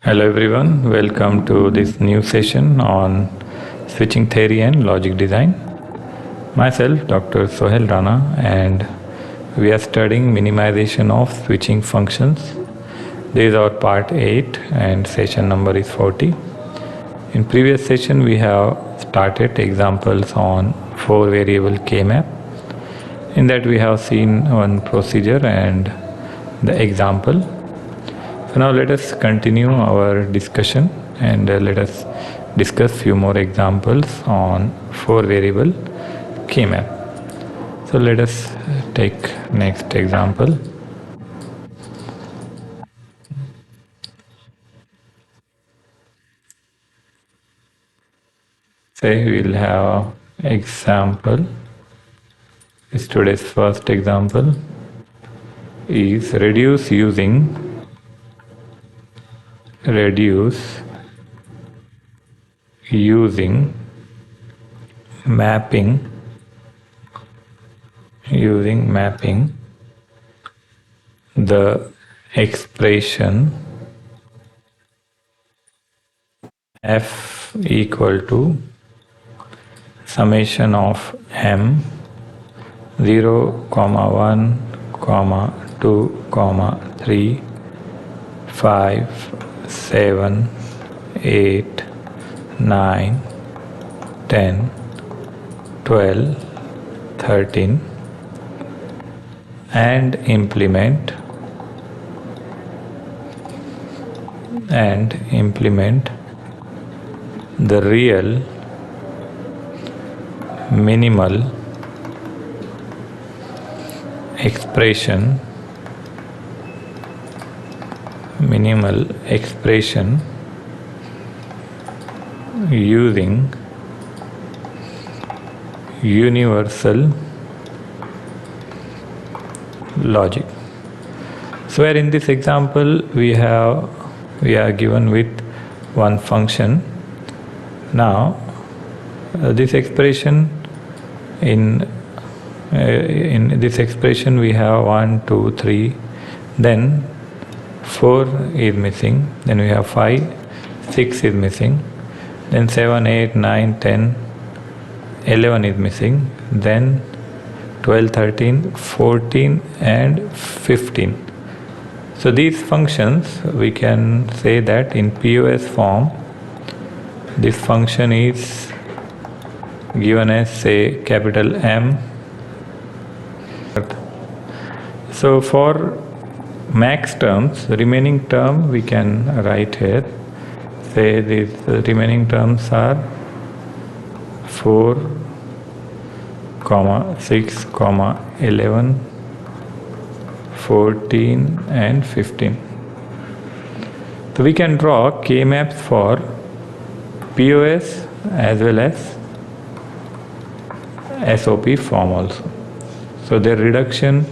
Hello everyone, welcome to this new session on switching theory and logic design. Myself, Dr. Sohel Rana, and we are studying minimization of switching functions. This is our part 8 and session number is 40. In previous session we have started examples on 4 variable K-map. In that we have seen one procedure and the example. So now let us continue our discussion and let us discuss few more examples on 4 variable K-map. So let us take next example. Say we will have example. Today's first example is reduce using mapping the expression f equal to summation of m 0, 1, 2, 3, 5, 7, 8, 9, 10, 12, 13 and implement the real minimal expression using universal logic. So where in this example we are given with one function. Now this expression in this expression we have 1, 2, 3, then 4 is missing, then we have 5, 6 is missing, then 7, 8, 9, 10, 11 is missing, then 12, 13, 14 and 15. So these functions we can say that in POS form this function is given as say capital M. So for max terms, remaining term we can write here. Say these remaining terms are 4, 6, 11, 14 and 15. So we can draw K-maps for POS as well as SOP form also. So their reduction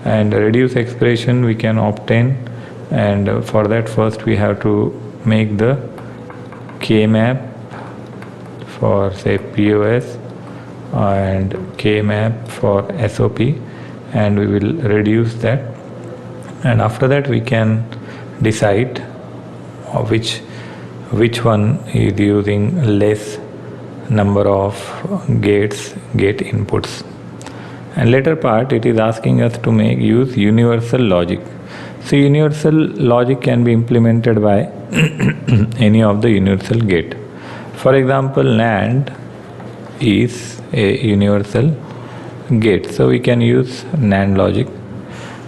and reduce expression we can obtain, and for that first we have to make the K-map for say POS and K-map for SOP, and we will reduce that, and after that we can decide which one is using less number of gate inputs. And later part it is asking us to use universal logic. So universal logic can be implemented by any of the universal gate. For example, NAND is a universal gate, so we can use NAND logic.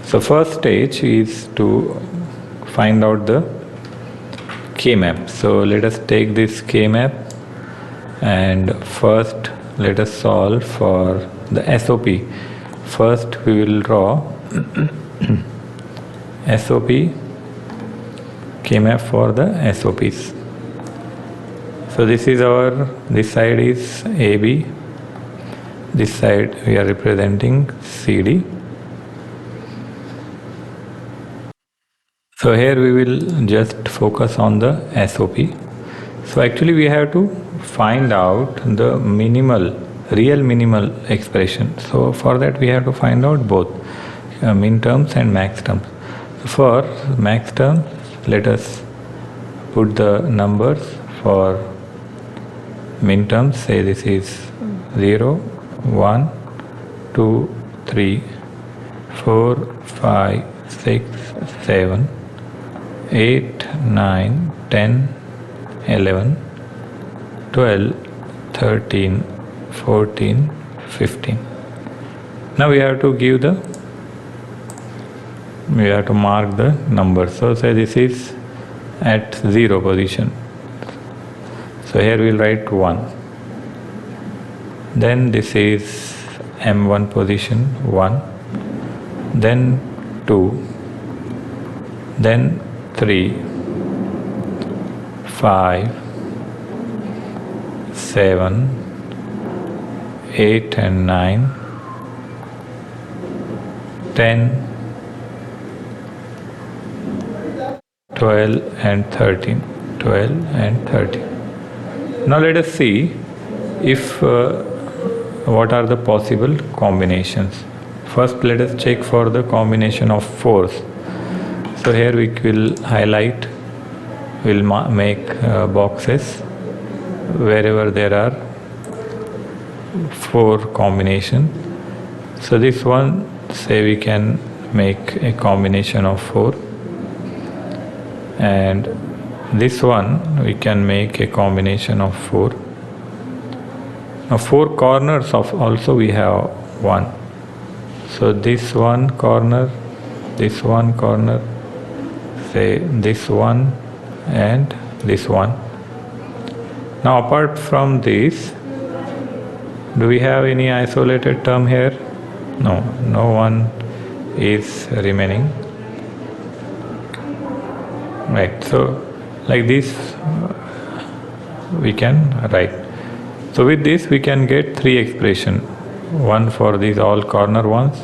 So first stage is to find out the K-map. So let us take this K-map and first let us solve for the SOP. First we will draw SOP K-map for the SOPs. So this side is AB, this side we are representing CD. So here we will just focus on the SOP. So actually we have to find out the real minimal expression. So for that we have to find out both min terms and max terms. For max terms, let us put the numbers for min terms. Say this is 0, 1, 2, 3, 4, 5, 6, 7, 8, 9, 10, 11, 12, 13, 14, 15. Now we have to mark the numbers. So say this is at 0 position. So here we'll write 1. Then this is M1 position 1. Then 2. Then 3, 5, 7, 8 and 9, 10, 12 and 13. 12 and 13. Now let us see if what are the possible combinations. First let us check for the combination of 4s. So here we will highlight, we'll make boxes wherever there are 4 combination. So this one, say we can make a combination of 4, and this one we can make a combination of 4. Now 4 corners of also we have 1. So this one corner, say this one and this one. Now apart from this, do we have any isolated term here? No, no one is remaining. Right, so like this we can write. So with this we can get 3 expression. One for these all corner ones,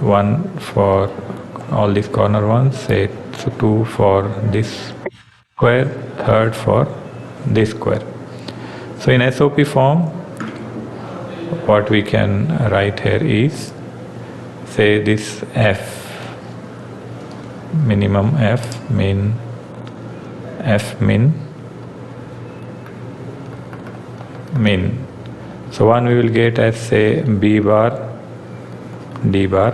one for all these corner ones, say so 2 for this square, third for this square. So in SOP form, what we can write here is, say this F, minimum F, min, F min, min. So one we will get as, say, B bar, D bar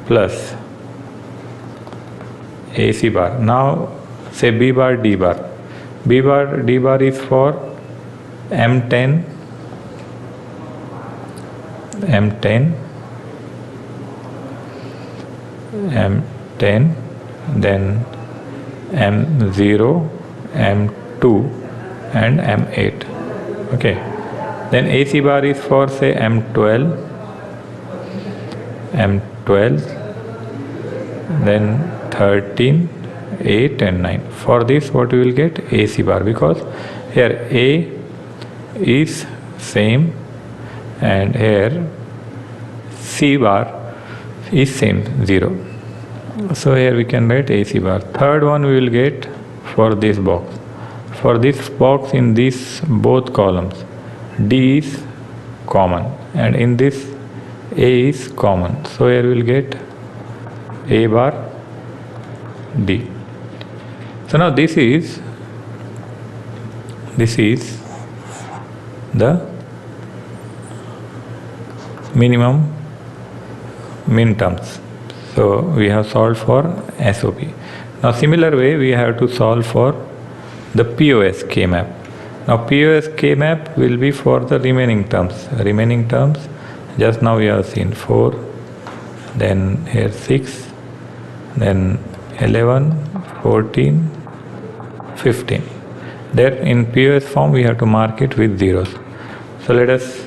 plus AC bar. Now say B bar, D bar. B bar, D bar is for M10, M10, M10, then M0, M2 and M8. Okay. Then AC bar is for, say, M12, M12, then 13, 8 and 9. For this what we will get? AC bar, because here A is same and here C bar is same, 0. So here we can write AC bar. Third one we will get for this box. For this box, in these both columns, D is common and in this A is common. So here we will get A bar, D. So now this is the minimum min terms. So we have solved for SOP. Now similar way we have to solve for the POS K-map. Now POS K-map will be for the remaining terms. Remaining terms, just now we have seen 4, then here 6, then 11, 14, 15. There in POS form we have to mark it with zeros. So let us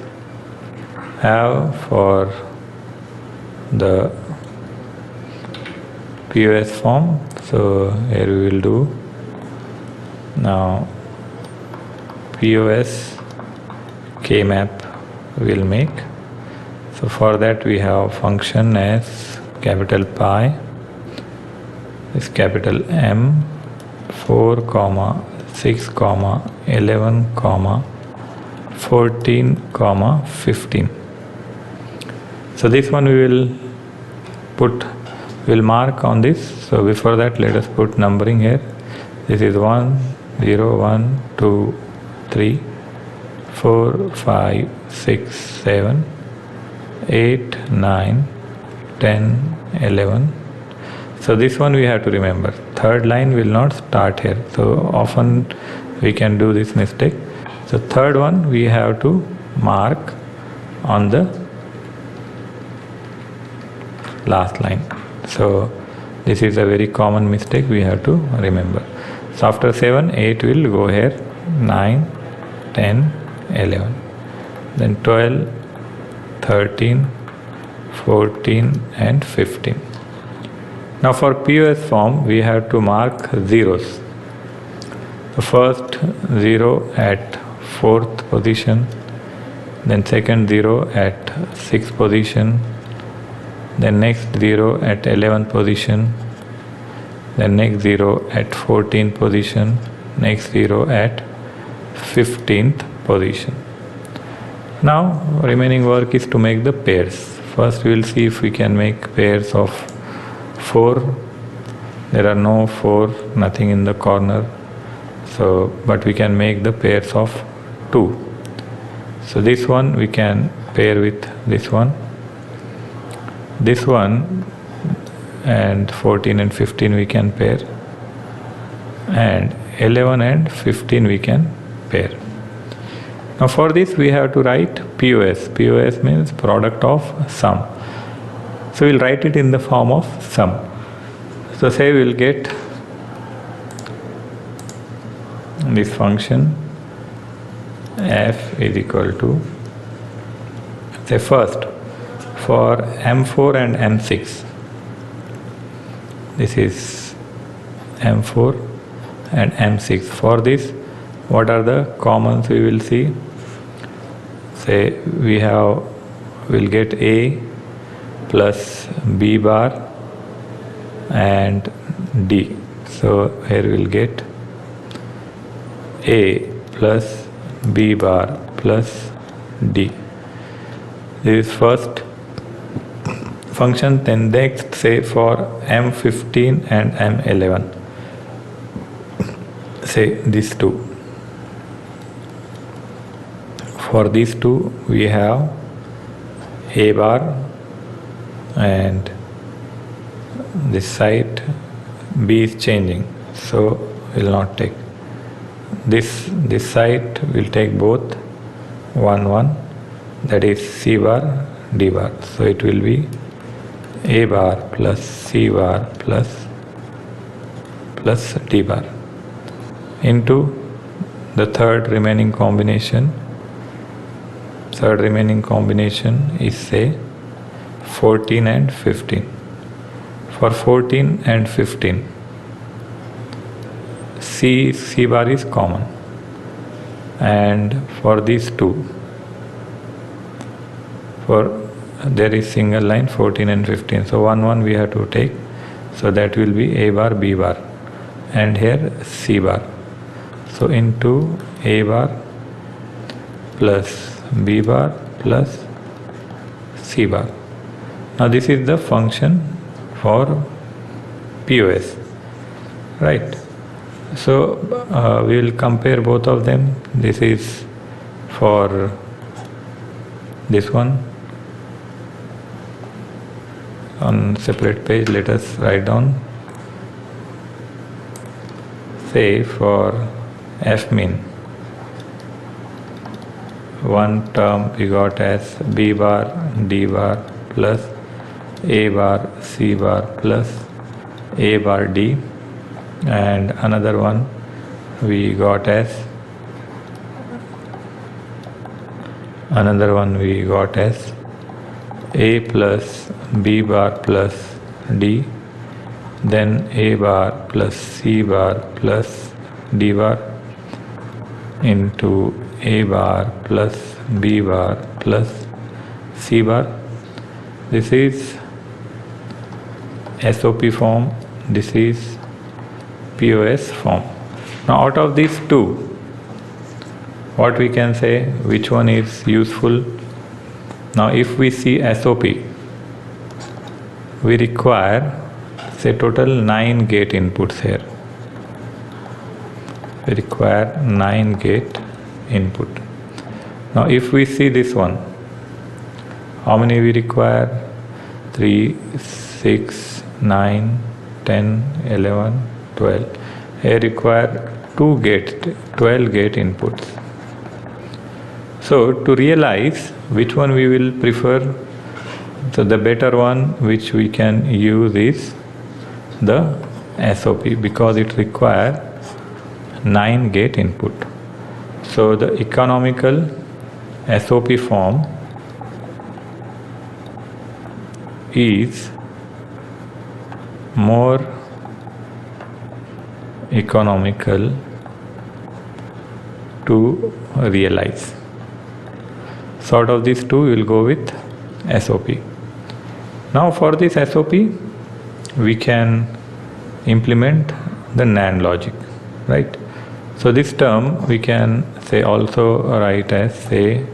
have for the POS form. So here we will do now POS K-map will make. So for that we have function as capital Pi is capital M 4, 6, 11, 14, 15. So this one we will put we'll mark on this. So before that, let us put numbering here. This is 1 0 1 2 3 4 5 6 7 8 9 10 11. So this one we have to remember. Third line will not start here. So often we can do this mistake. So third one we have to mark on the last line. So this is a very common mistake we have to remember. So after 7, 8 will go here, 9, 10, 11. Then 12, 13, 14 and 15. Now for POS form, we have to mark zeros. The first 0 at 4th position, then second 0 at 6th position, then next 0 at 11th position, then next 0 at 14th position, next 0 at 15th position. Now remaining work is to make the pairs. First we will see if we can make pairs of 4. There are no 4, nothing in the corner. So, but we can make the pairs of 2. So this one we can pair with this one. This one and 14 and 15 we can pair. And 11 and 15 we can pair. Now for this we have to write POS. POS means product of sum. So we'll write it in the form of sum. So say we'll get this function f is equal to, say first for M4 and M6. This is M4 and M6. For this, what are the commons we will see? Say we'll get A plus B bar and D. So here we'll get A plus B bar plus D. This is first function. Then next, say for M15 and M11, say these two. For these two we have A bar and this side B is changing, so will not take. This side will take both 1 1, that is C bar D bar. So it will be A bar plus C bar plus D bar into the third remaining combination. Third remaining combination is say 14 and 15. For 14 and 15, C bar is common, and for these two, there is single line 14 and 15. So 1 1 we have to take. So that will be A bar B bar, and here C bar. So into A bar plus B bar plus C bar. Now this is the function for POS, right? So we will compare both of them. This is for this one. On separate page, let us write down. Say for F min, one term we got as B bar D bar plus A bar C bar plus A bar D, and another one we got as A plus B bar plus D, then A bar plus C bar plus D bar into A bar plus B bar plus C bar. This is SOP form, this is POS form. Now out of these two, what we can say, which one is useful? Now if we see SOP, we require say total 9 gate inputs here. We require 9 gate input. Now if we see this one, how many we require? 3, 6, 9, 10, 11, 12. Here require 2 gate, 12 gate inputs. So to realize which one we will prefer, so the better one which we can use is the SOP, because it requires 9 gate input. So the economical SOP form is more economical to realize. So out of these two, we will go with SOP. Now for this SOP, we can implement the NAND logic, right? So this term we can say also write as say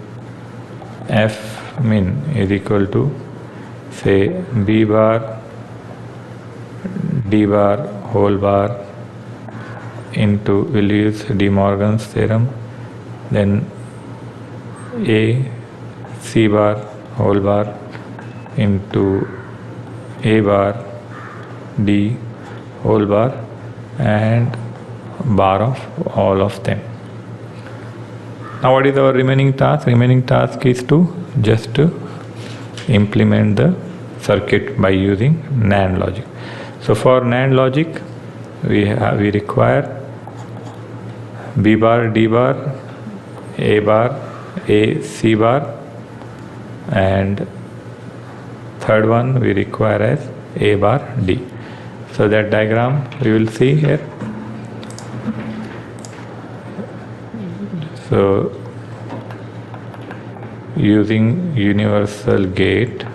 F min is equal to say B bar D bar whole bar into, we'll use De Morgan's theorem, then A C bar whole bar into A bar D whole bar and bar of all of them. Now what is our remaining task? Remaining task is to just implement the circuit by using NAND logic. So for NAND logic, we require B bar D bar A C bar, and third one we require as A bar D. So that diagram we will see here. So using universal gate,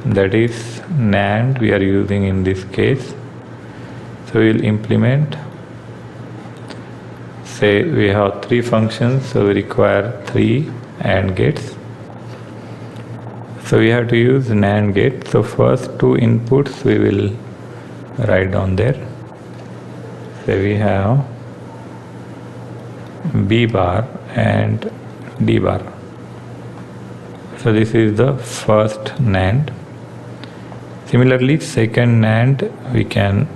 that is NAND we are using in this case. So we will implement, say we have 3 functions, so we require 3 AND gates. So we have to use NAND gate. So first 2 inputs we will write down there. So we have B bar and D bar. So this is the first NAND. Similarly, second NAND we can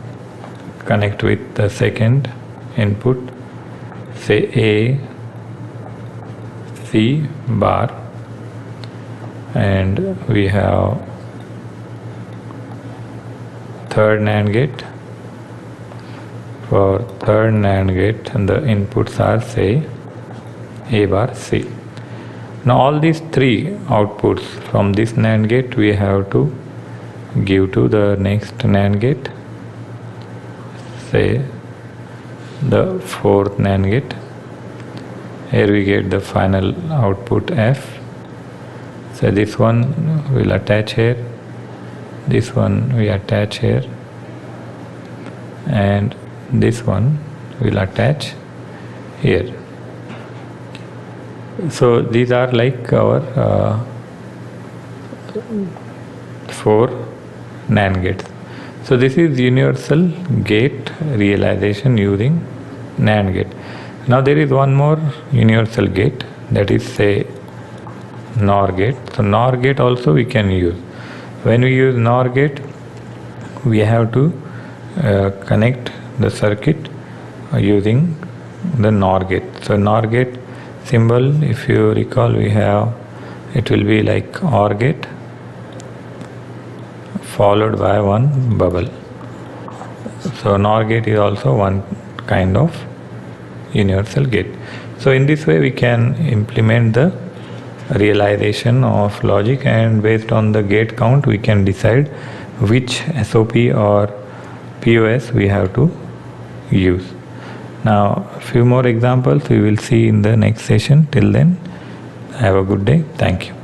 connect with the second input, say A C bar, and we have third NAND gate. For third NAND gate, and the inputs are say A bar C. Now all these 3 outputs from this NAND gate we have to give to the next NAND gate, say the fourth NAND gate. Here we get the final output F. So this one will attach here, this one we attach here, and this one will attach here. So these are like our 4 NAND gates. So this is universal gate realization using NAND gate. Now there is one more universal gate, that is say NOR gate. So NOR gate also we can use. When we use NOR gate, we have to connect the circuit using the NOR gate. So NOR gate symbol, if you recall, we have, it will be like OR gate followed by one bubble. So NOR gate is also one kind of universal gate. So in this way we can implement the realization of logic, and based on the gate count we can decide which SOP or POS we have to use. Now a few more examples we will see in the next session. Till then, have a good day. Thank you.